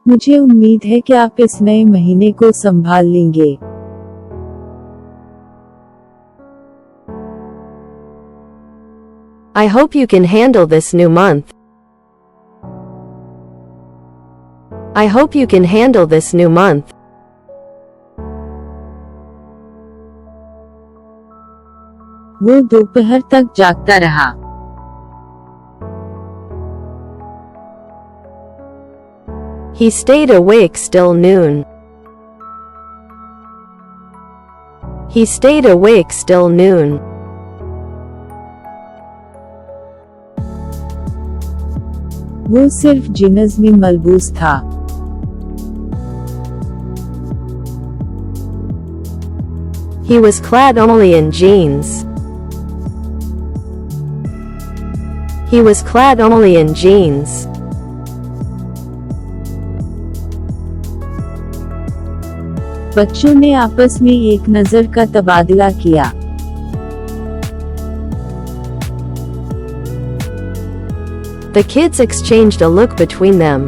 मुझे उम्मीद है कि आप इस नए महीने को संभाल लेंगे। I hope you can handle this new month. I hope you can handle this new month. वो दोपहर तक जागता रहा। He stayed awake till noon. He stayed awake till noon. वो सिर्फ जीन्स में मलबूस था। He was clad only in jeans. He was clad only in jeans. बच्चों ने आपस में एक नजर का तबादला किया। The kids exchanged a look between them.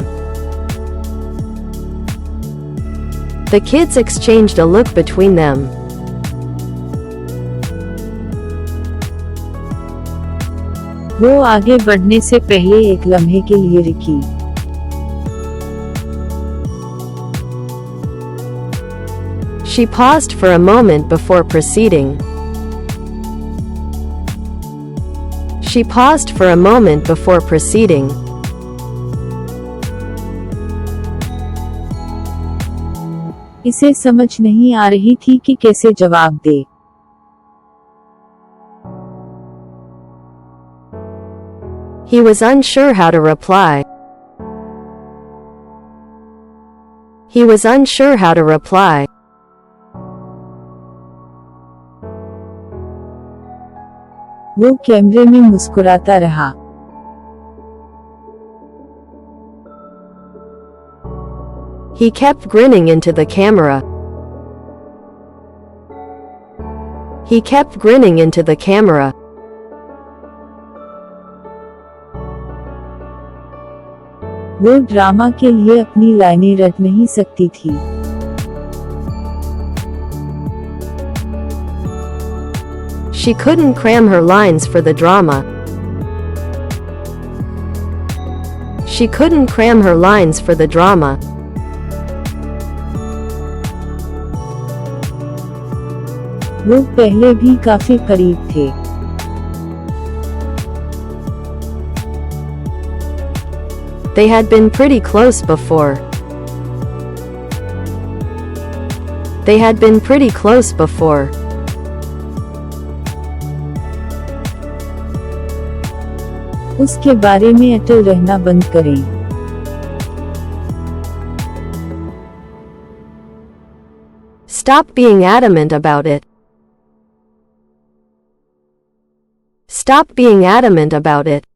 The kids exchanged a look between them. वो आगे बढ़ने से पहले एक लम्हे के लिए रुकी। She paused for a moment before proceeding. She paused for a moment before proceeding. इसे समझ नहीं आ रही थी कि कैसे जवाब दे। He was unsure how to reply. He was unsure how to reply. वो कैमरे में मुस्कुराता रहा। He kept grinning into the camera. He kept grinning into the camera. वो ड्रामा के लिए अपनी लाइनें रट नहीं सकती थी। She couldn't cram her lines for the drama. She couldn't cram her lines for the drama. वो पहले भी काफी करीब थे। They had been pretty close before. They had been pretty close before. उसके बारे में अटल रहना बंद करें। Stop being adamant about it. Stop being adamant about it.